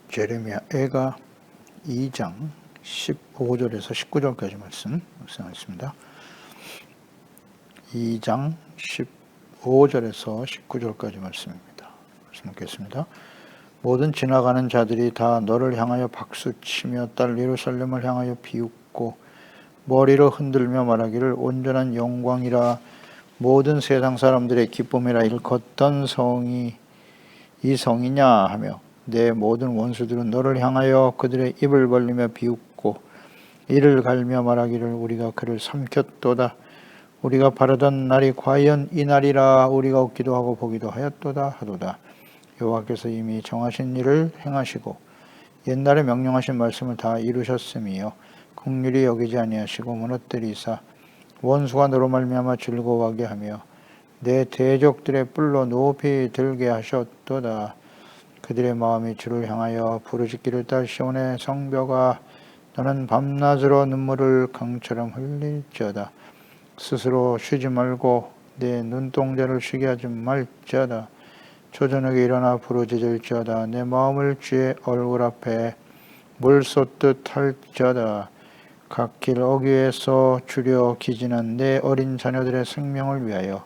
제레미야가 2장 15절에서 19절까지 말씀 묵상하겠습니다. 2장 15절에서 19절까지 말씀입니다. 말씀 읽겠습니다. 모든 지나가는 자들이 다 너를 향하여 박수치며 딸 예루살렘을 향하여 비웃고 머리를 흔들며 말하기를 온전한 영광이라 모든 세상 사람들의 기쁨이라 일컫던 성이 이 성이냐 하며 내 모든 원수들은 너를 향하여 그들의 입을 벌리며 비웃고 이를 갈며 말하기를 우리가 그를 삼켰도다. 우리가 바라던 날이 과연 이 날이라 우리가 웃기도 하고 보기도 하였도다 하도다. 여호와께서 이미 정하신 일을 행하시고 옛날에 명령하신 말씀을 다 이루셨음이요 긍휼히 여기지 아니하시고 무너뜨리사 원수가 너로 말미암아 즐거워하게 하며 내 대적들의 뿔로 높이 들게 하셨도다. 그들의 마음이 주를 향하여 부르짖기를 딸 시온의 성벽아 너는 밤낮으로 눈물을 강처럼 흘릴지어다. 스스로 쉬지 말고 내 눈동자를 쉬게 하지 말지어다. 초저녁에 일어나 부르짖을지어다. 내 마음을 주의 얼굴 앞에 물 쏟듯 할지어다. 각 길 어귀에서 주려 기진한 내 어린 자녀들의 생명을 위하여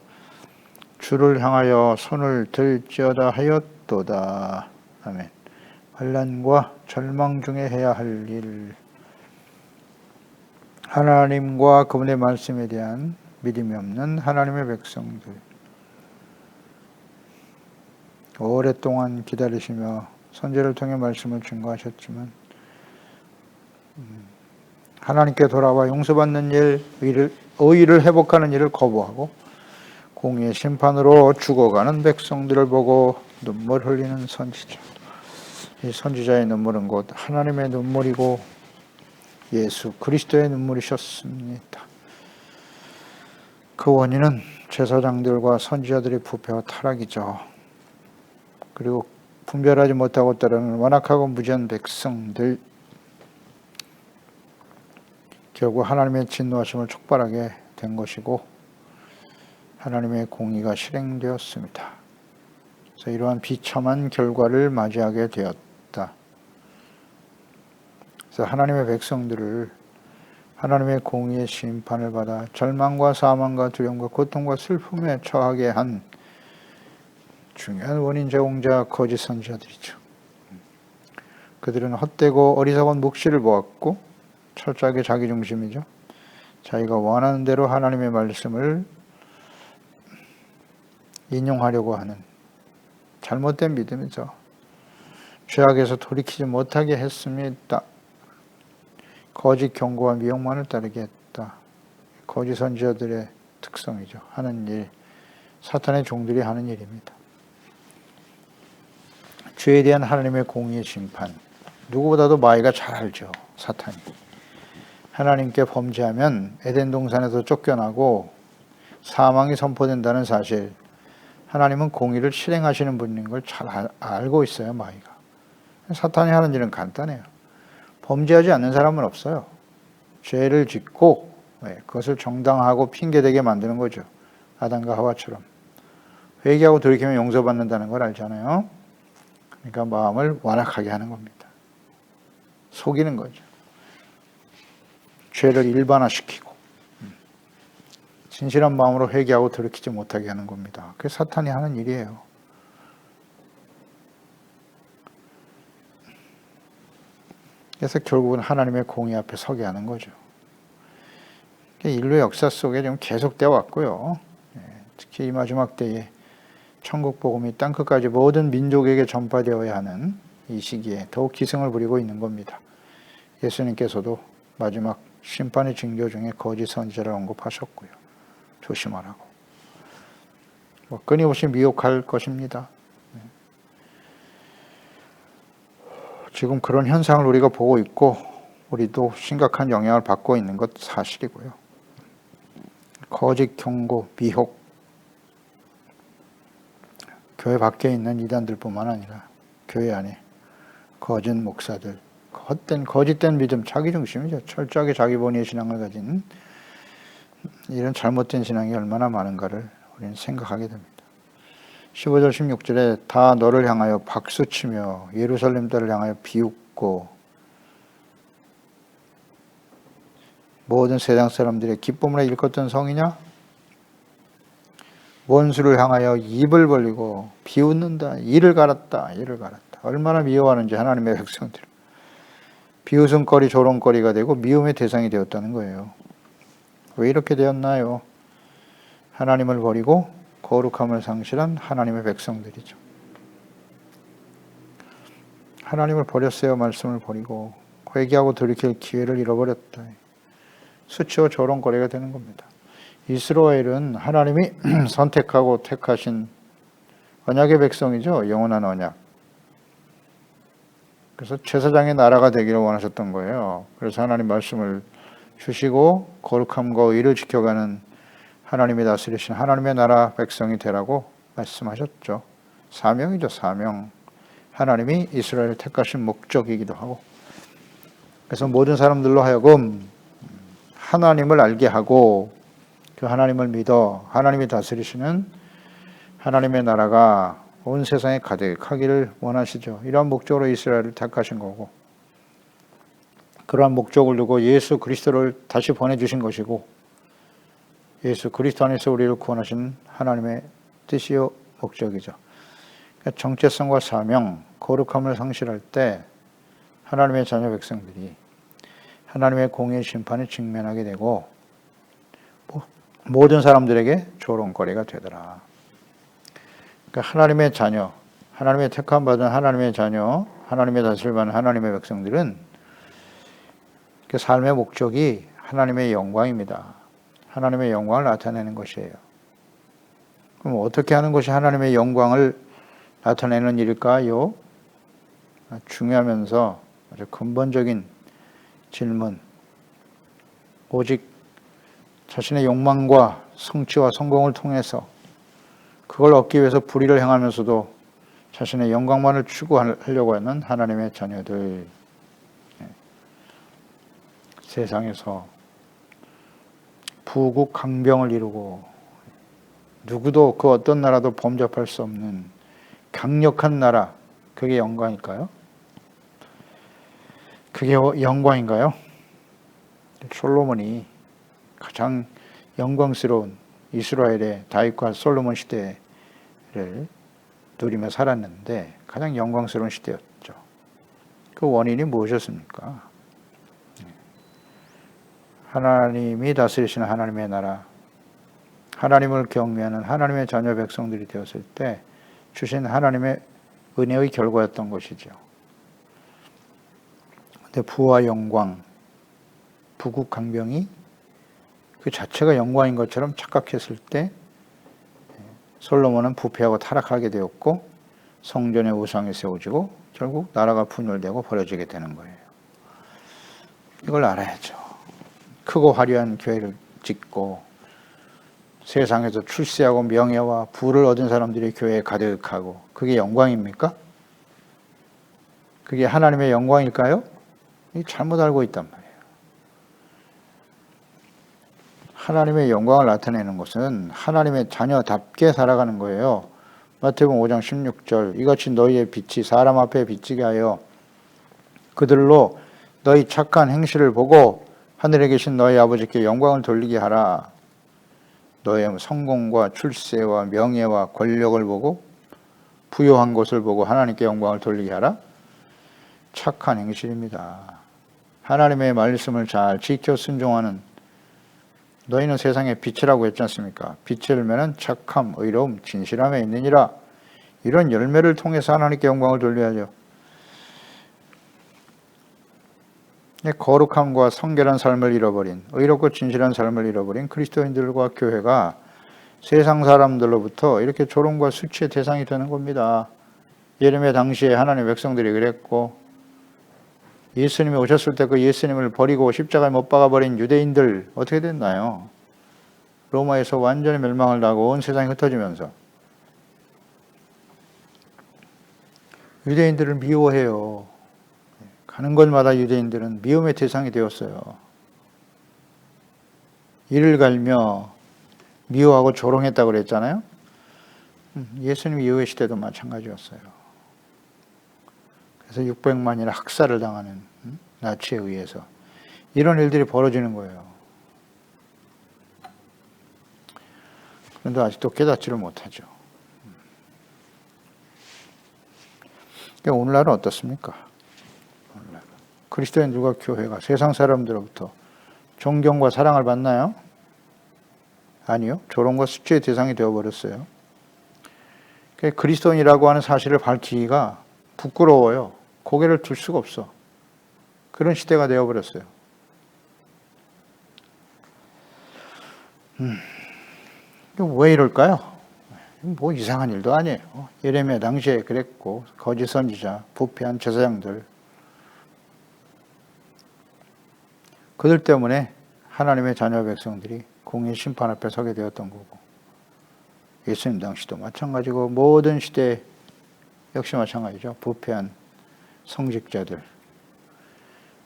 주를 향하여 손을 들지어다 하였도다. 아멘. 환난과 절망 중에 해야 할 일. 하나님과 그분의 말씀에 대한 믿음이 없는 하나님의 백성들. 오랫동안 기다리시며 선지자를 통해 말씀을 증거하셨지만 하나님께 돌아와 용서받는 일, 의의를 회복하는 일을 거부하고 공의의 심판으로 죽어가는 백성들을 보고 눈물 흘리는 선지자. 이 선지자의 눈물은 곧 하나님의 눈물이고 예수 그리스도의 눈물이셨습니다. 그 원인은 제사장들과 선지자들의 부패와 타락이죠. 그리고 분별하지 못하고 따르는 완악하고 무지한 백성들, 결국 하나님의 진노하심을 촉발하게 된 것이고 하나님의 공의가 실행되었습니다. 그래서 이러한 비참한 결과를 맞이하게 되었다. 그래서 하나님의 백성들을 하나님의 공의의 심판을 받아 절망과 사망과 두려움과 고통과 슬픔에 처하게 한 중요한 원인 제공자 거짓 선지자들이죠. 그들은 헛되고 어리석은 묵시를 보았고 철저하게 자기중심이죠. 자기가 원하는 대로 하나님의 말씀을 인용하려고 하는 잘못된 믿음이죠. 죄악에서 돌이키지 못하게 했습니다. 거짓 경고와 미혹만을 따르게 했다. 거짓 선지자들의 특성이죠. 하는 일, 사탄의 종들이 하는 일입니다. 죄에 대한 하나님의 공의의 심판, 누구보다도 마귀가 잘 알죠. 사탄이. 하나님께 범죄하면 에덴 동산에서 쫓겨나고 사망이 선포된다는 사실, 하나님은 공의를 실행하시는 분인 걸 잘 알고 있어요, 마귀가. 사탄이 하는 일은 간단해요. 범죄하지 않는 사람은 없어요. 죄를 짓고 그것을 정당하고 핑계대게 만드는 거죠. 아담과 하와처럼. 회개하고 돌이키면 용서받는다는 걸 알잖아요. 그러니까 마음을 완악하게 하는 겁니다. 속이는 거죠. 죄를 일반화시키고 진실한 마음으로 회개하고 돌이키지 못하게 하는 겁니다. 그게 사탄이 하는 일이에요. 그래서 결국은 하나님의 공의 앞에 서게 하는 거죠. 인류의 역사 속에 좀 계속되어 왔고요. 특히 이 마지막 때에 천국 복음이 땅끝까지 모든 민족에게 전파되어야 하는 이 시기에 더욱 기승을 부리고 있는 겁니다. 예수님께서도 마지막 심판의 징조 중에 거짓 선지자를 언급하셨고요. 조심하라고. 끊임없이 미혹할 것입니다. 지금 그런 현상을 우리가 보고 있고 우리도 심각한 영향을 받고 있는 것 사실이고요. 거짓 경고, 미혹, 교회 밖에 있는 이단들뿐만 아니라 교회 안에 거짓 목사들, 거짓된 믿음, 자기중심이죠. 철저하게 자기본위의 신앙을 가진 이런 잘못된 신앙이 얼마나 많은가를 우리는 생각하게 됩니다. 15절 16절에 다 너를 향하여 박수치며 예루살렘 딸을 향하여 비웃고 모든 세상 사람들의 기쁨으로 일컫던 성이냐? 원수를 향하여 입을 벌리고 비웃는다. 이를 갈았다. 이를 갈았다. 얼마나 미워하는지 하나님의 백성들. 비웃음거리 조롱거리가 되고 미움의 대상이 되었다는 거예요. 왜 이렇게 되었나요? 하나님을 버리고 거룩함을 상실한 하나님의 백성들이죠. 하나님을 버렸어요. 말씀을 버리고 회개하고 돌이킬 기회를 잃어버렸다. 수치와 조롱거리가 되는 겁니다. 이스라엘은 하나님이 선택하고 택하신 언약의 백성이죠. 영원한 언약. 그래서 제사장의 나라가 되기를 원하셨던 거예요. 그래서 하나님 말씀을 주시고 거룩함과 의를 지켜가는 하나님이 다스리신 하나님의 나라 백성이 되라고 말씀하셨죠. 사명이죠. 사명. 하나님이 이스라엘을 택하신 목적이기도 하고, 그래서 모든 사람들로 하여금 하나님을 알게 하고 그 하나님을 믿어 하나님이 다스리시는 하나님의 나라가 온 세상에 가득하기를 원하시죠. 이러한 목적으로 이스라엘을 택하신 거고, 그러한 목적을 두고 예수 그리스도를 다시 보내주신 것이고, 예수 그리스도 안에서 우리를 구원하신 하나님의 뜻이요 목적이죠. 그러니까 정체성과 사명, 거룩함을 상실할 때 하나님의 자녀 백성들이 하나님의 공의 심판에 직면하게 되고 모든 사람들에게 조롱거리가 되더라. 그러니까 하나님의 자녀, 하나님의 택함 받은 하나님의 자녀, 하나님의 다스림을 받는 하나님의 백성들은 그 삶의 목적이 하나님의 영광입니다. 하나님의 영광을 나타내는 것이에요. 그럼 어떻게 하는 것이 하나님의 영광을 나타내는 일일까요? 중요하면서 아주 근본적인 질문. 오직 자신의 욕망과 성취와 성공을 통해서 그걸 얻기 위해서 불의를 행하면서도 자신의 영광만을 추구하려고 하는 하나님의 자녀들. 세상에서 부국 강병을 이루고 누구도 그 어떤 나라도 범접할 수 없는 강력한 나라, 그게 영광일까요? 그게 영광인가요? 솔로몬이 가장 영광스러운 이스라엘의 다윗과 솔로몬 시대를 누리며 살았는데 가장 영광스러운 시대였죠. 그 원인이 무엇이었습니까? 하나님이 다스리시는 하나님의 나라, 하나님을 경외하는 하나님의 자녀 백성들이 되었을 때 주신 하나님의 은혜의 결과였던 것이죠. 근데 부와 영광, 부국 강병이 그 자체가 영광인 것처럼 착각했을 때 솔로몬은 부패하고 타락하게 되었고 성전의 우상이 세워지고 결국 나라가 분열되고 버려지게 되는 거예요. 이걸 알아야죠. 크고 화려한 교회를 짓고 세상에서 출세하고 명예와 부를 얻은 사람들이 교회에 가득하고 그게 영광입니까? 그게 하나님의 영광일까요? 잘못 알고 있단 말이에요. 하나님의 영광을 나타내는 것은 하나님의 자녀답게 살아가는 거예요. 마태복음 5장 16절 이같이 너희의 빛이 사람 앞에 비치게 하여 그들로 너희 착한 행실을 보고 하늘에 계신 너희 아버지께 영광을 돌리게 하라. 너의 성공과 출세와 명예와 권력을 보고 부요한 것을 보고 하나님께 영광을 돌리게 하라. 착한 행실입니다. 하나님의 말씀을 잘 지켜 순종하는, 너희는 세상의 빛이라고 했지 않습니까? 빛의 열매는 착함, 의로움, 진실함에 있느니라. 이런 열매를 통해서 하나님께 영광을 돌려야죠. 거룩함과 성결한 삶을 잃어버린, 의롭고 진실한 삶을 잃어버린 그리스도인들과 교회가 세상 사람들로부터 이렇게 조롱과 수치의 대상이 되는 겁니다. 예레미야 당시에 하나님의 백성들이 그랬고, 예수님이 오셨을 때 그 예수님을 버리고 십자가에 못 박아버린 유대인들 어떻게 됐나요? 로마에서 완전히 멸망을 당하고 온 세상이 흩어지면서 유대인들을 미워해요. 가는 곳마다 유대인들은 미움의 대상이 되었어요. 이를 갈며 미워하고 조롱했다고 그랬잖아요. 예수님 이후의 시대도 마찬가지였어요. 그래서 600만이나 학살을 당하는 나치에 의해서 이런 일들이 벌어지는 거예요. 그런데 아직도 깨닫지를 못하죠. 오늘날은 어떻습니까? 오늘날은. 그리스도인들과 교회가 세상 사람들로부터 존경과 사랑을 받나요? 아니요. 조롱과 수치의 대상이 되어버렸어요. 그리스도인이라고 하는 사실을 밝히기가 부끄러워요. 고개를 들 수가 없어. 그런 시대가 되어버렸어요. 왜 이럴까요? 뭐 이상한 일도 아니에요. 예레미야 당시에 그랬고, 거짓 선지자, 부패한 제사장들, 그들 때문에 하나님의 자녀 백성들이 공의 심판 앞에 서게 되었던 거고, 예수님 당시도 마찬가지고 모든 시대 역시 마찬가지죠. 부패한 성직자들,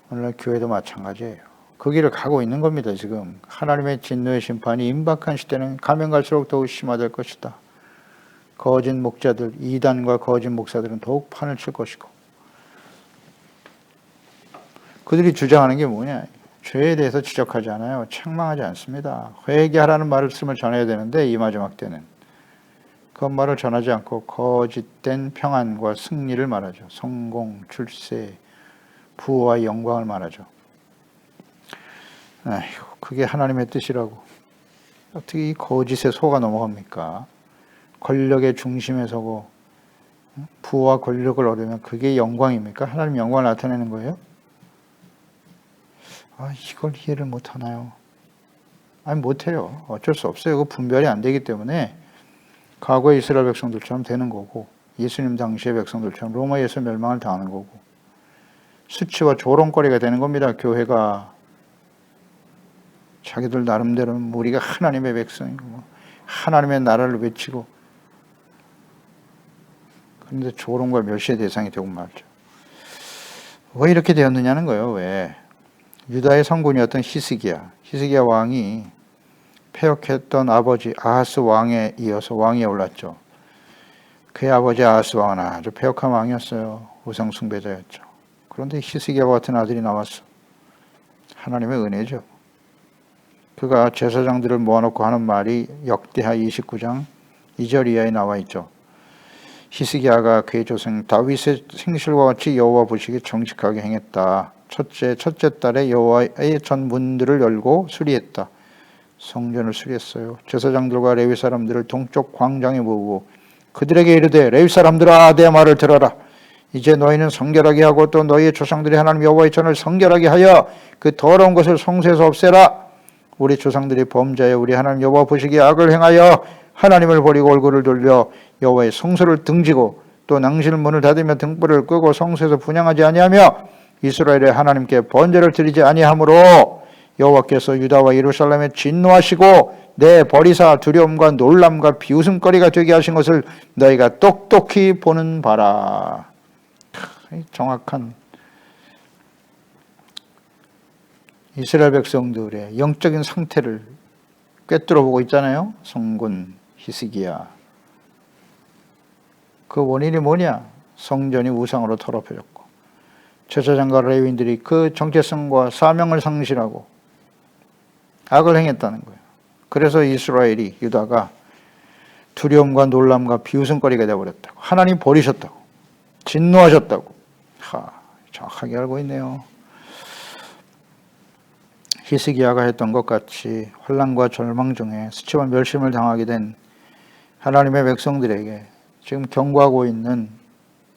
오늘날 교회도 마찬가지예요. 그 길을 가고 있는 겁니다. 지금 하나님의 진노의 심판이 임박한 시대는 가면 갈수록 더욱 심화될 것이다. 거짓 목자들, 이단과 거짓 목사들은 더욱 판을 칠 것이고, 그들이 주장하는 게 뭐냐? 죄에 대해서 지적하지 않아요. 책망하지 않습니다. 회개하라는 말씀을 전해야 되는데 이 마지막 때는 그 말을 전하지 않고 거짓된 평안과 승리를 말하죠. 성공, 출세, 부와 영광을 말하죠. 아이고, 그게 하나님의 뜻이라고 어떻게 이 거짓에 속아 넘어갑니까? 권력의 중심에 서고 부와 권력을 얻으면 그게 영광입니까? 하나님 영광을 나타내는 거예요? 이걸 이해를 못하나요? 못해요. 어쩔 수 없어요. 그 분별이 안 되기 때문에 과거의 이스라엘 백성들처럼 되는 거고, 예수님 당시의 백성들처럼 로마에서 멸망을 당하는 거고, 수치와 조롱거리가 되는 겁니다. 교회가. 자기들 나름대로는 우리가 하나님의 백성이고 하나님의 나라를 외치고, 그런데 조롱과 멸시의 대상이 되고 말죠. 왜 이렇게 되었느냐는 거예요. 왜? 유다의 성군이었던 히스기야 왕이 패역했던 아버지 아하스 왕에 이어서 왕위에 올랐죠. 그의 아버지 아하스 왕은 아주 패역한 왕이었어요. 우상 숭배자였죠. 그런데 히스기야와 같은 아들이 나왔어. 하나님의 은혜죠. 그가 제사장들을 모아놓고 하는 말이 역대하 29장 2절 이하에 나와 있죠. 히스기야가 그의 조상 다윗의 생실과 같이 여호와 보시기에 정직하게 행했다. 첫째 달에 여호와의 전 문들을 열고 수리했다. 성전을 수리했어요. 제사장들과 레위 사람들을 동쪽 광장에 모으고 그들에게 이르되, 레위 사람들아, 내 말을 들어라. 이제 너희는 성결하게 하고 또 너희의 조상들이 하나님 여호와의 전을 성결하게 하여 그 더러운 것을 성소에서 없애라. 우리 조상들이 범죄하여 우리 하나님 여호와 보시기에 악을 행하여 하나님을 버리고 얼굴을 돌려 여호와의 성소를 등지고 또 낭실 문을 닫으며 등불을 끄고 성소에서 분향하지 아니하며 이스라엘의 하나님께 번제를 드리지 아니하므로 여호와께서 유다와 예루살렘에 진노하시고 내 버리사 두려움과 놀람과 비웃음거리가 되게 하신 것을 너희가 똑똑히 보는 바라. 정확한 이스라엘 백성들의 영적인 상태를 꿰뚫어 보고 있잖아요. 성군 히스기야. 그 원인이 뭐냐? 성전이 우상으로 더럽혀졌고 제사장과 레위인들이 그 정체성과 사명을 상실하고 악을 행했다는 거예요. 그래서 이스라엘이, 유다가 두려움과 놀람과 비웃음거리가 되어버렸다고. 하나님 버리셨다고. 진노하셨다고. 정확하게 알고 있네요. 히스기야가 했던 것 같이 환난과 절망 중에 수치와 멸심을 당하게 된 하나님의 백성들에게 지금 경고하고 있는,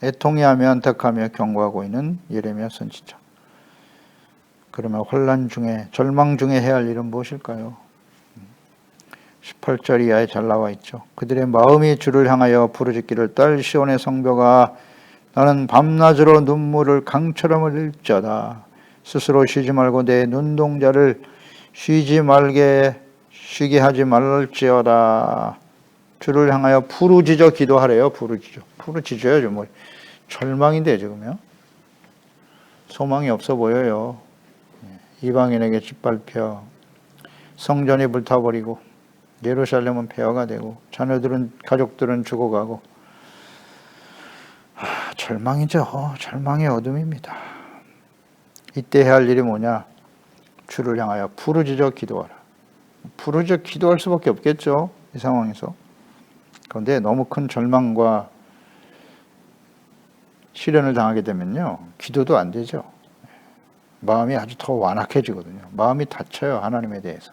애통해하며 안타까며 경고하고 있는 예레미야 선지자. 그러면 환난 중에, 절망 중에 해야 할 일은 무엇일까요? 18절 이하에 잘 나와 있죠. 그들의 마음이 주를 향하여 부르짖기를, 딸 시온의 성벽아, 나는 밤낮으로 눈물을 강처럼 흘릴지어다. 스스로 쉬지 말고 내 눈동자를 쉬게 하지 말지어다. 주를 향하여 부르짖어 기도하래요. 부르짖어야죠. 뭐 절망인데 지금요. 소망이 없어 보여요. 이방인에게 짓밟혀 성전이 불타버리고 예루살렘은 폐허가 되고 자녀들은 가족들은 죽어가고 절망이죠. 절망의 어둠입니다. 이때 해야 할 일이 뭐냐? 주를 향하여 부르짖어 기도하라. 부르짖어 기도할 수밖에 없겠죠. 이 상황에서. 그런데 너무 큰 절망과 시련을 당하게 되면요. 기도도 안 되죠. 마음이 아주 더 완악해지거든요. 마음이 다쳐요. 하나님에 대해서.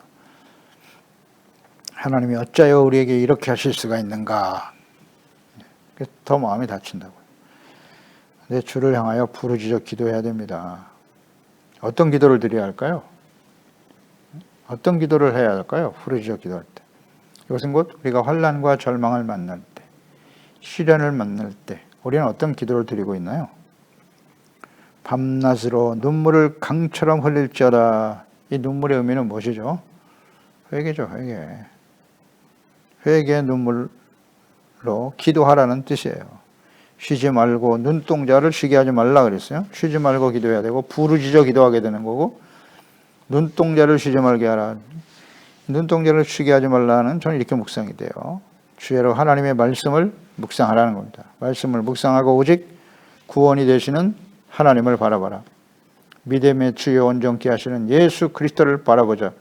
하나님이 어찌하여 우리에게 이렇게 하실 수가 있는가. 그래서 더 마음이 다친다고요. 근데 주를 향하여 부르짖어 기도해야 됩니다. 어떤 기도를 드려야 할까요? 어떤 기도를 해야 할까요? 부르짖어 기도할 때. 이것은 곧 우리가 환난과 절망을 만날 때, 시련을 만날 때 우리는 어떤 기도를 드리고 있나요? 밤낮으로 눈물을 강처럼 흘릴지어다. 이 눈물의 의미는 무엇이죠? 회개죠, 회개. 회개의 눈물로 기도하라는 뜻이에요. 쉬지 말고 눈동자를 쉬게 하지 말라 그랬어요. 쉬지 말고 기도해야 되고 부르짖어 기도하게 되는 거고 눈동자를 쉬지 말게 하라. 눈동자를 쉬게 하지 말라는 저는 이렇게 묵상이 돼요. 주야로 하나님의 말씀을 묵상하라는 겁니다. 말씀을 묵상하고 오직 구원이 되시는 하나님을 바라봐라. 믿음의 주요 온전케 하시는 예수 그리스도를 바라보자.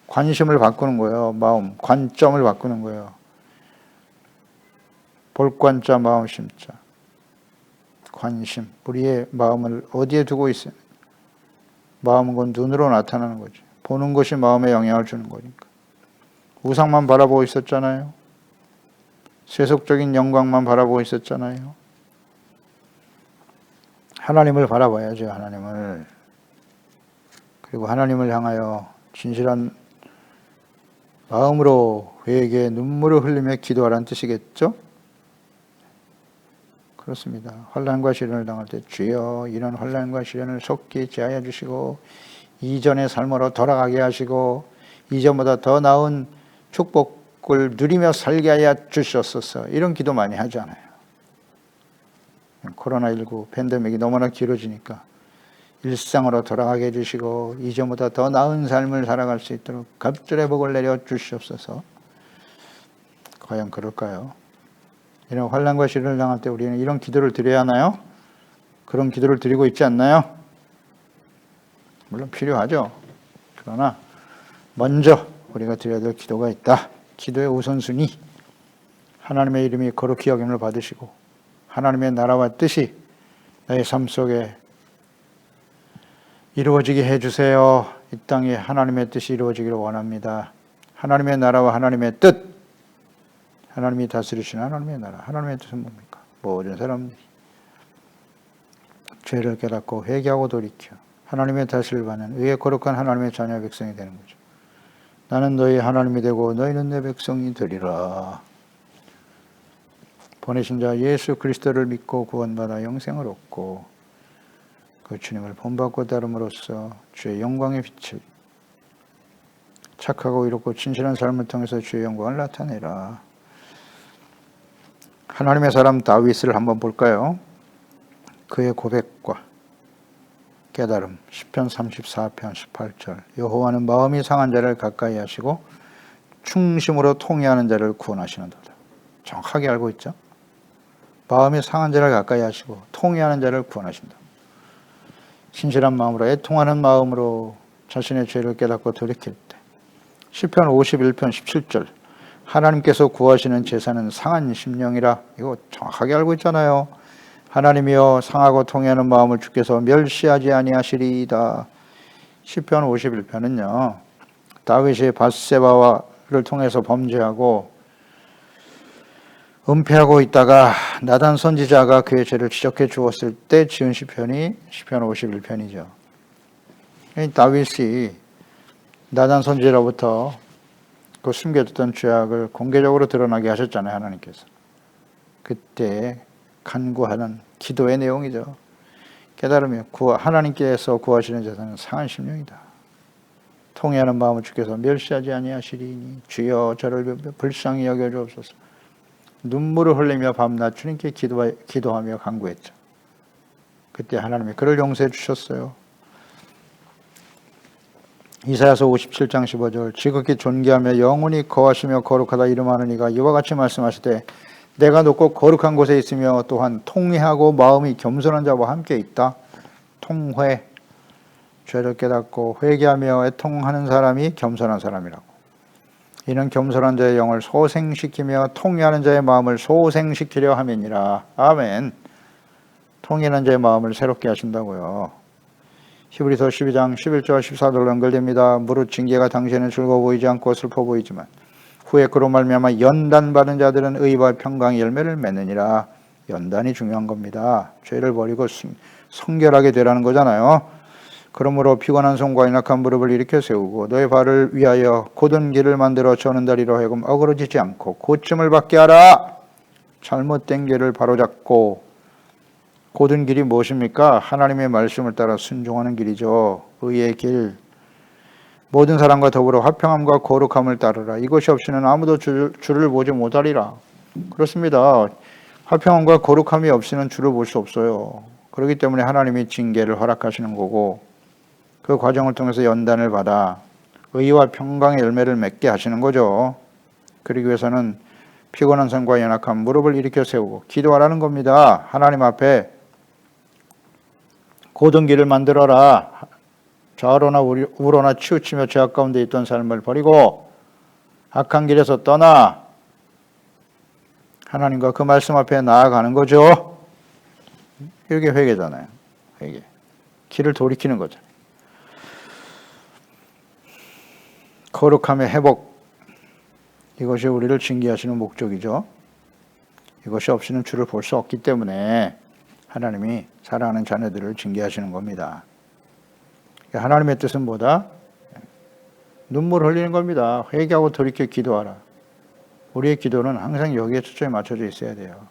관심을 바꾸는 거예요. 마음, 관점을 바꾸는 거예요. 볼관자 마음 심자. 관심, 우리의 마음을 어디에 두고 있어요? 마음은 건 눈으로 나타나는 거죠. 보는 것이 마음에 영향을 주는 거니까. 우상만 바라보고 있었잖아요. 세속적인 영광만 바라보고 있었잖아요. 하나님을 바라봐야죠. 하나님을. 그리고 하나님을 향하여 진실한 마음으로 회개의 눈물을 흘리며 기도하라는 뜻이겠죠? 그렇습니다. 환난과 시련을 당할 때 주여 이런 환난과 시련을 속히 제하여 주시고 이전의 삶으로 돌아가게 하시고 이전보다 더 나은 축복을 누리며 살게 하여 주시옵소서. 이런 기도 많이 하잖아요. 코로나19 팬데믹이 너무나 길어지니까 일상으로 돌아가게 해주시고 이전보다 더 나은 삶을 살아갈 수 있도록 갑절의 복을 내려 주시옵소서. 과연 그럴까요? 이런 환난과 시련을 당할 때 우리는 이런 기도를 드려야 하나요? 그런 기도를 드리고 있지 않나요? 물론 필요하죠. 그러나 먼저 우리가 드려야 될 기도가 있다. 기도의 우선순위. 하나님의 이름이 거룩히 여김을 받으시고 하나님의 나라와 뜻이 나의 삶 속에 이루어지게 해주세요. 이 땅에 하나님의 뜻이 이루어지기를 원합니다. 하나님의 나라와 하나님의 뜻. 하나님이 다스리시는 하나님의 나라. 하나님의 뜻은 뭡니까? 모든 사람들이 죄를 깨닫고 회개하고 돌이켜 하나님의 다스림을 받는 의의 거룩한 하나님의 자녀 백성이 되는 거죠. 나는 너희 하나님이 되고 너희는 내 백성이 되리라. 보내신 자 예수 그리스도를 믿고 구원받아 영생을 얻고 그 주님을 본받고 따름으로써 주의 영광의 빛을 착하고 이롭고 진실한 삶을 통해서 주의 영광을 나타내라. 하나님의 사람 다윗을 한번 볼까요? 그의 고백과 깨달음. 시편 34편 18절. 여호와는 마음이 상한 자를 가까이 하시고 충심으로 통회하는 자를 구원하시는도다. 정확하게 알고 있죠? 마음이 상한 자를 가까이 하시고 통회하는 자를 구원하신다. 신실한 마음으로 애통하는 마음으로 자신의 죄를 깨닫고 돌이킬 때. 시편 51편 17절. 하나님께서 구하시는 제사는 상한 심령이라. 이거 정확하게 알고 있잖아요. 하나님이여 상하고 통회하는 마음을 주께서 멸시하지 아니하시리이다. 시편 51편은요. 다윗이 밧세바를 통해서 범죄하고 은폐하고 있다가 나단 선지자가 그의 죄를 지적해 주었을 때 지은 시편이 시편 51편이죠. 다윗이 나단 선지자로부터 그 숨겨뒀던 죄악을 공개적으로 드러나게 하셨잖아요. 하나님께서. 그때 간구하는 기도의 내용이죠. 깨달으며 하나님께서 구하시는 제사는 상한 심령이다. 통회하는 마음을 주께서 멸시하지 아니하시리니 주여 저를 불쌍히 여겨 주옵소서. 눈물을 흘리며 밤낮 주님께 기도하며 간구했죠. 그때 하나님이 그를 용서해 주셨어요. 이사야서 57장 15절 지극히 존귀하며 영원히 거하시며 거룩하다 이름하는 이가 이와 같이 말씀하시되 내가 높고 거룩한 곳에 있으며 또한 통회하고 마음이 겸손한 자와 함께 있다. 통회, 죄를 깨닫고 회개하며 애통하는 사람이 겸손한 사람이라고. 이는 겸손한 자의 영을 소생시키며 통회하는 자의 마음을 소생시키려 함이니라. 아멘. 통회하는 자의 마음을 새롭게 하신다고요. 히브리서 12장 11절 14절로 연결됩니다. 무릇 징계가 당시에는 즐거워 보이지 않고 슬퍼 보이지만 후에 그로 말미암아 연단받은 자들은 의와 평강의 열매를 맺느니라. 연단이 중요한 겁니다. 죄를 버리고 성결하게 되라는 거잖아요. 그러므로 피곤한 손과 연약한 무릎을 일으켜 세우고 너의 발을 위하여 곧은 길을 만들어 저는 다리로 하여금 어그러지지 않고 고침을 받게 하라. 잘못된 길을 바로잡고, 곧은 길이 무엇입니까? 하나님의 말씀을 따라 순종하는 길이죠. 의의 길. 모든 사람과 더불어 화평함과 거룩함을 따르라. 이것이 없이는 아무도 주를 보지 못하리라. 그렇습니다. 화평함과 거룩함이 없이는 주를 볼 수 없어요. 그렇기 때문에 하나님이 징계를 허락하시는 거고, 그 과정을 통해서 연단을 받아 의와 평강의 열매를 맺게 하시는 거죠. 그러기 위해서는 피곤한 손과 연약한 무릎을 일으켜 세우고 기도하라는 겁니다. 하나님 앞에 곧은 길을 만들어라. 좌로나 우로나 치우치며 죄악 가운데 있던 삶을 버리고 악한 길에서 떠나 하나님과 그 말씀 앞에 나아가는 거죠. 이게 회개잖아요. 회개. 길을 돌이키는 거죠. 거룩함의 회복. 이것이 우리를 징계하시는 목적이죠. 이것이 없이는 주를 볼 수 없기 때문에 하나님이 사랑하는 자녀들을 징계하시는 겁니다. 하나님의 뜻은 뭐다? 눈물 흘리는 겁니다. 회개하고 돌이켜 기도하라. 우리의 기도는 항상 여기에 초점이 맞춰져 있어야 돼요.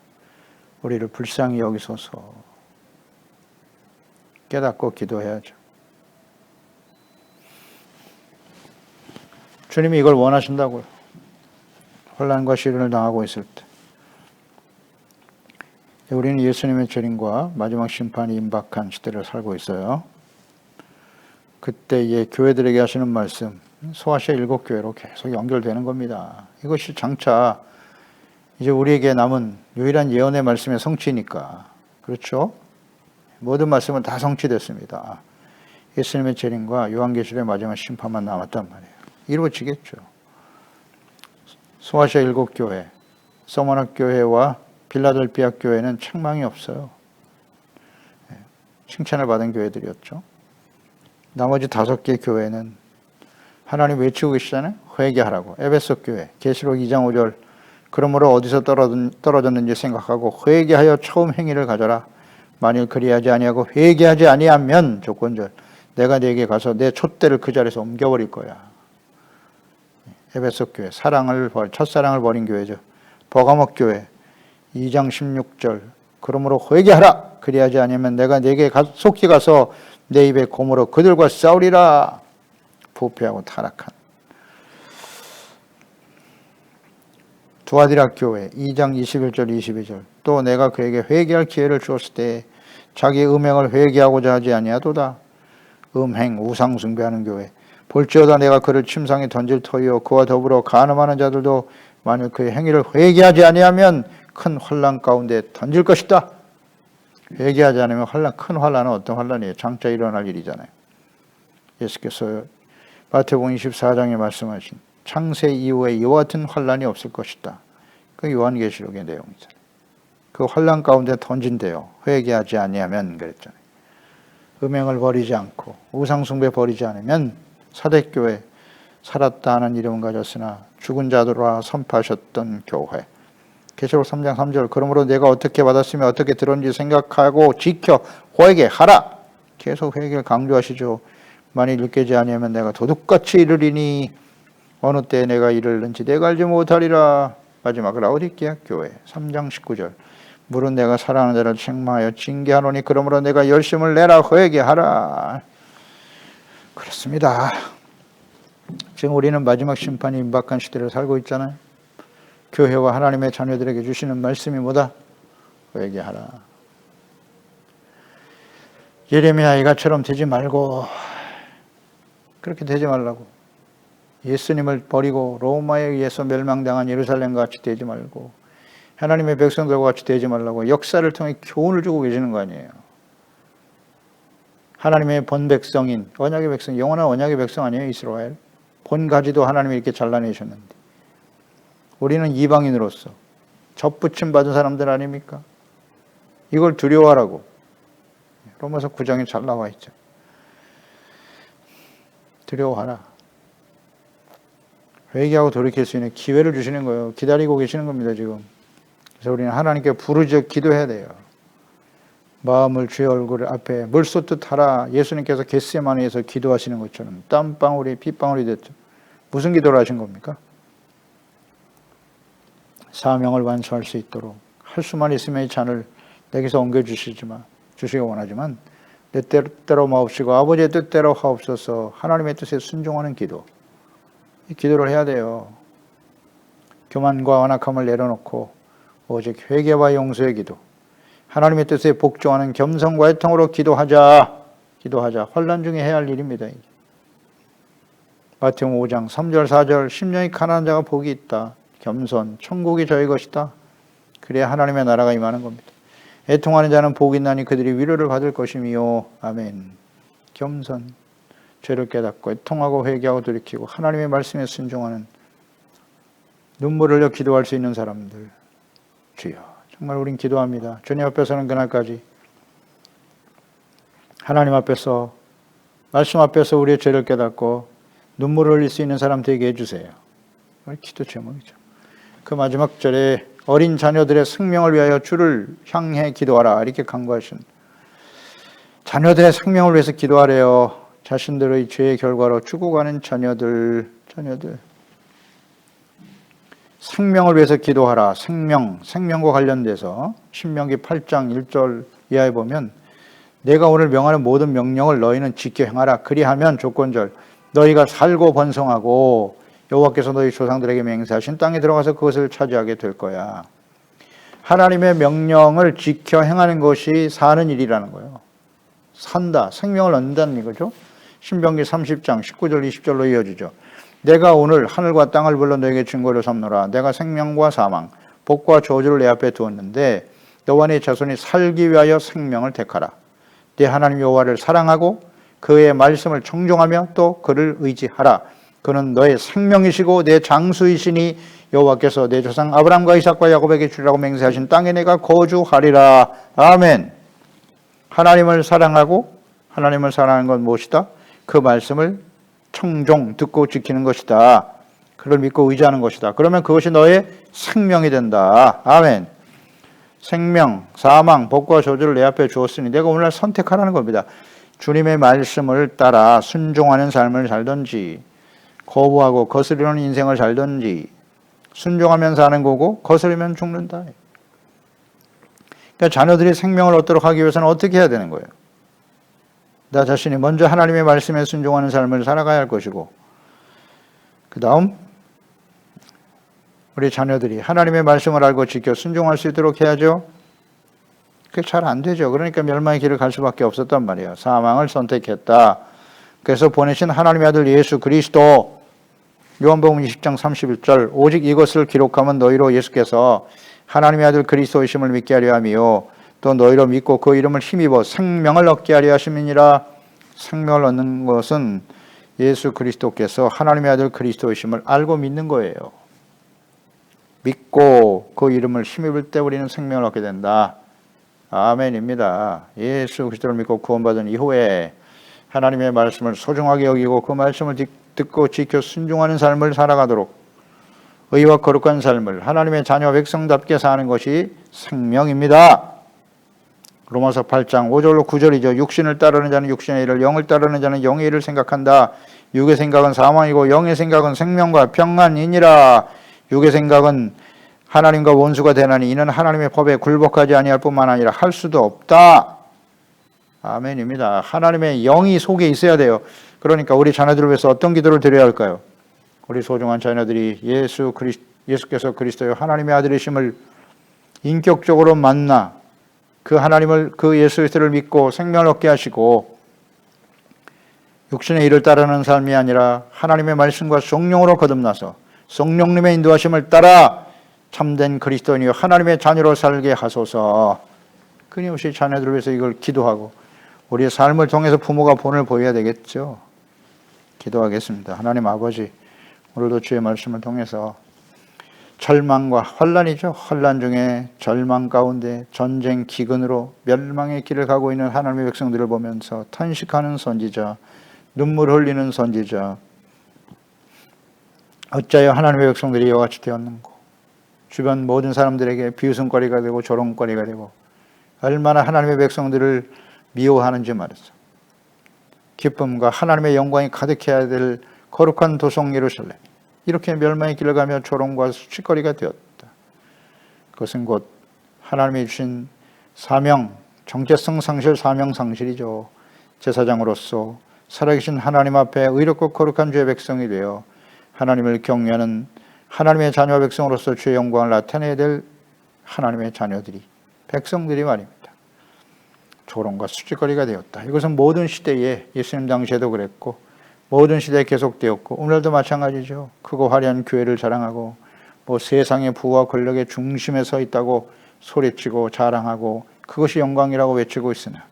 우리를 불쌍히 여기소서. 깨닫고 기도해야죠. 주님이 이걸 원하신다고요. 혼란과 시련을 당하고 있을 때. 우리는 예수님의 재림과 마지막 심판이 임박한 시대를 살고 있어요. 그때의 교회들에게 하시는 말씀, 소아시아 7교회로 계속 연결되는 겁니다. 이것이 장차 이제 우리에게 남은 유일한 예언의 말씀의 성취니까. 그렇죠? 모든 말씀은 다 성취됐습니다. 예수님의 재림과 요한계시록의 마지막 심판만 남았단 말이에요. 이루어지겠죠. 소아시아 7교회, 서머나 교회와 빌라델피아 교회는 책망이 없어요. 칭찬을 받은 교회들이었죠. 나머지 5개 교회는 하나님 외치고 계시잖아요. 회개하라고. 에베소 교회, 계시록 2장 5절. 그러므로 어디서 떨어졌는지 생각하고 회개하여 처음 행위를 가져라. 만일 그리하지 아니하고 회개하지 아니하면 조건절. 내가 네게 가서 내 촛대를 그 자리에서 옮겨버릴 거야. 에베소 교회, 첫사랑을 버린 교회죠. 버가목 교회, 2장 16절. 그러므로 회개하라. 그리하지 아니하면 내가 네게 속히 가서 내 입에 고무로 그들과 싸우리라. 부패하고 타락한. 두아디라 교회 2장 21절 22절. 또 내가 그에게 회개할 기회를 주었을 때 자기 음행을 회개하고자 하지 아니하도다. 음행, 우상 숭배하는 교회. 볼지어다 내가 그를 침상에 던질 터이요 그와 더불어 간음하는 자들도 만일 그의 행위를 회개하지 아니하면 큰 환난 가운데 던질 것이다. 회개하지 않으면 큰 환난은 어떤 환난이에요? 장차 일어날 일이잖아요. 예수께서 마태복음 24장에 말씀하신 창세 이후에 이와 같은 환난이 없을 것이다. 그 요한계시록의 내용이잖아요. 그 환난 가운데 던진대요. 회개하지 아니하면 그랬잖아요. 음행을 버리지 않고 우상숭배 버리지 않으면 사대교회 살았다 하는 이름은 가졌으나 죽은 자들과 선포하셨던 교회. 계시록 3장 3절. 그러므로 내가 어떻게 받았으며 어떻게 들었는지 생각하고 지켜 회개하라. 계속 회개를 강조하시죠. 만일 일깨지 아니하면 내가 도둑같이 이르리니 어느 때에 내가 이르는지 내가 알지 못하리라. 마지막 라오디게아 교회 3장 19절. 물은 내가 사랑하는 자를 책망하여 징계하노니 그러므로 내가 열심을 내라. 회개하라. 그렇습니다. 지금 우리는 마지막 심판이 임박한 시대를 살고 있잖아요. 교회와 하나님의 자녀들에게 주시는 말씀이 뭐다? 회개하라. 예레미야 이가처럼 되지 말고 그렇게 되지 말라고. 예수님을 버리고 로마에 의해서 멸망당한 예루살렘과 같이 되지 말고 하나님의 백성들과 같이 되지 말라고 역사를 통해 교훈을 주고 계시는 거 아니에요. 하나님의 본 백성인 언약의 백성, 영원한 언약의 백성 아니에요, 이스라엘. 본 가지도 하나님이 이렇게 잘라내셨는데 우리는 이방인으로서 접붙임 받은 사람들 아닙니까? 이걸 두려워하라고 로마서 9장에 잘 나와 있죠. 두려워하라. 회개하고 돌이킬 수 있는 기회를 주시는 거예요. 기다리고 계시는 겁니다, 지금. 그래서 우리는 하나님께 부르짖어 기도해야 돼요. 마음을 주의 얼굴 앞에 물 쏟듯 하라. 예수님께서 겟세마네에서 기도하시는 것처럼 땀방울이 핏방울이 됐죠. 무슨 기도를 하신 겁니까? 사명을 완수할 수 있도록 할 수만 있으면 이 잔을 내게서 옮겨주시기 원하지만 내 뜻대로 마옵시고 아버지의 뜻대로 하옵소서. 하나님의 뜻에 순종하는 기도. 이 기도를 해야 돼요. 교만과 완악함을 내려놓고 오직 회개와 용서의 기도. 하나님의 뜻에 복종하는 겸손과 애통으로 기도하자. 환난 중에 해야 할 일입니다. 이게. 마태복음 5장 3절 4절 심령이 가난한 자가 복이 있다. 겸손, 천국이 저희 것이다. 그래야 하나님의 나라가 임하는 겁니다. 애통하는 자는 복이 있나니 그들이 위로를 받을 것이며 아멘. 겸손, 죄를 깨닫고 애통하고 회개하고 돌이키고 하나님의 말씀에 순종하는 눈물을 흘려 기도할 수 있는 사람들. 주여, 정말 우린 기도합니다. 주님 앞에서는 그날까지 하나님 앞에서 말씀 앞에서 우리의 죄를 깨닫고 눈물을 흘릴 수 있는 사람 되게 해주세요. 기도 제목이죠. 그 마지막 절에 어린 자녀들의 생명을 위하여 주를 향해 기도하라 이렇게 간구하신 자녀들의 생명을 위해서 기도하래요. 자신들의 죄의 결과로 죽어가는 자녀들 생명을 위해서 기도하라. 생명과 관련돼서 신명기 8장 1절 이하에 보면 내가 오늘 명하는 모든 명령을 너희는 지켜 행하라. 그리하면 조건절 너희가 살고 번성하고 여호와께서 너희 조상들에게 맹세하신 땅에 들어가서 그것을 차지하게 될 거야. 하나님의 명령을 지켜 행하는 것이 사는 일이라는 거예요. 산다, 생명을 얻는다는 이거죠. 신명기 30장 19절 20절로 이어지죠. 내가 오늘 하늘과 땅을 불러 너에게 증거로 삼노라. 내가 생명과 사망, 복과 저주를 내 앞에 두었는데 너와 네 자손이 살기 위하여 생명을 택하라. 네 하나님 여호와를 사랑하고 그의 말씀을 청종하며 또 그를 의지하라. 그는 너의 생명이시고 내 장수이시니 여호와께서 내 조상 아브라함과 이삭과 야곱에게 주리라고 맹세하신 땅에 내가 거주하리라. 아멘. 하나님을 사랑하는 건 무엇이다? 그 말씀을 청종, 듣고 지키는 것이다. 그를 믿고 의지하는 것이다. 그러면 그것이 너의 생명이 된다. 아멘. 생명, 사망, 복과 저주를 내 앞에 주었으니 내가 오늘날 선택하라는 겁니다. 주님의 말씀을 따라 순종하는 삶을 살든지 거부하고 거스르는 인생을 살든지 순종하면 사는 거고 거스르면 죽는다. 그러니까 자녀들이 생명을 얻도록 하기 위해서는 어떻게 해야 되는 거예요? 나 자신이 먼저 하나님의 말씀에 순종하는 삶을 살아가야 할 것이고 그 다음 우리 자녀들이 하나님의 말씀을 알고 지켜 순종할 수 있도록 해야죠. 그게 잘 안 되죠. 그러니까 멸망의 길을 갈 수밖에 없었단 말이에요. 사망을 선택했다. 그래서 보내신 하나님의 아들 예수 그리스도 요한복음 20장 31절 오직 이것을 기록하면 너희로 예수께서 하나님의 아들 그리스도이심을 믿게 하려 하며 또 너희로 믿고 그 이름을 힘입어 생명을 얻게 하려 하심이니라. 생명을 얻는 것은 예수 그리스도께서 하나님의 아들 그리스도이심을 알고 믿는 거예요. 믿고 그 이름을 힘입을 때 우리는 생명을 얻게 된다. 아멘입니다. 예수 그리스도를 믿고 구원받은 이후에 하나님의 말씀을 소중하게 여기고 그 말씀을 듣고 지켜 순종하는 삶을 살아가도록 의와 거룩한 삶을 하나님의 자녀 백성답게 사는 것이 생명입니다. 로마서 8장 5절로 9절이죠. 육신을 따르는 자는 육신의 일을, 영을 따르는 자는 영의 일을 생각한다. 육의 생각은 사망이고 영의 생각은 생명과 평안이니라. 육의 생각은 하나님과 원수가 되나니 이는 하나님의 법에 굴복하지 아니할 뿐만 아니라 할 수도 없다. 아멘입니다. 하나님의 영이 속에 있어야 돼요. 그러니까 우리 자녀들을 위해서 어떤 기도를 드려야 할까요? 우리 소중한 자녀들이 예수께서 그리스도의 하나님의 아들이심을 인격적으로 만나 그 하나님을 그 예수 그리스도를 믿고 생명을 얻게 하시고 육신의 일을 따르는 삶이 아니라 하나님의 말씀과 성령으로 거듭나서 성령님의 인도하심을 따라 참된 그리스도인이요 하나님의 자녀로 살게 하소서. 끊임없이 자녀들을 위해서 이걸 기도하고 우리의 삶을 통해서 부모가 본을 보여야 되겠죠. 기도하겠습니다. 하나님 아버지, 오늘도 주의 말씀을 통해서 절망과 환란이죠. 환란 중에 절망 가운데 전쟁 기근으로 멸망의 길을 가고 있는 하나님의 백성들을 보면서 탄식하는 선지자, 눈물 흘리는 선지자, 어찌하여 하나님의 백성들이 이와 같이 되었는고, 주변 모든 사람들에게 비웃음거리가 되고 조롱거리가 되고 얼마나 하나님의 백성들을 미워하는지 말이죠. 기쁨과 하나님의 영광이 가득해야 될 거룩한 도성 예루살렘, 이렇게 멸망의 길을 가며 조롱과 수치거리가 되었다. 그것은 곧 하나님이 주신 사명, 정체성 상실, 사명 상실이죠. 제사장으로서 살아계신 하나님 앞에 의롭고 거룩한 주의 백성이 되어 하나님을 경외하는 하나님의 자녀 백성으로서 주의 영광을 나타내야 될 하나님의 자녀들이, 백성들이 말입니다. 조롱과 수치거리가 되었다. 이것은 모든 시대에, 예수님 당시에도 그랬고 모든 시대에 계속되었고 오늘도 마찬가지죠. 크고 화려한 교회를 자랑하고 세상의 부와 권력의 중심에 서 있다고 소리치고 자랑하고 그것이 영광이라고 외치고 있으나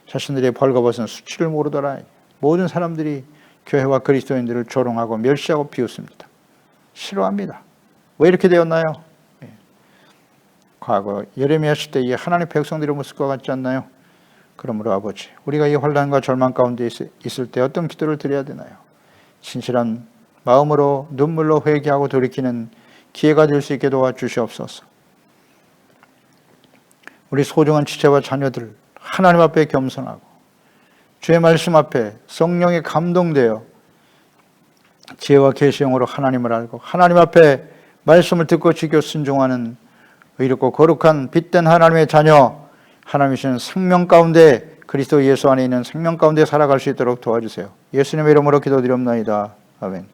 자신들의 벌거벗은 수치를 모르더라. 모든 사람들이 교회와 그리스도인들을 조롱하고 멸시하고 비웃습니다. 싫어합니다. 왜 이렇게 되었나요? 과거 예레미야 시대에 하나님의 백성들의 모습과 같지 않나요? 그러므로 아버지, 우리가 이 환난과 절망 가운데 있을 때 어떤 기도를 드려야 되나요? 진실한 마음으로 눈물로 회개하고 돌이키는 기회가 될 수 있게 도와주시옵소서. 우리 소중한 지체와 자녀들 하나님 앞에 겸손하고 주의 말씀 앞에 성령에 감동되어 지혜와 계시형으로 하나님을 알고 하나님 앞에 말씀을 듣고 지켜 순종하는 의롭고 거룩한 빛된 하나님의 자녀, 하나님이 주신 생명 가운데, 그리스도 예수 안에 있는 생명 가운데 살아갈 수 있도록 도와주세요. 예수님의 이름으로 기도드리옵나이다. 아멘.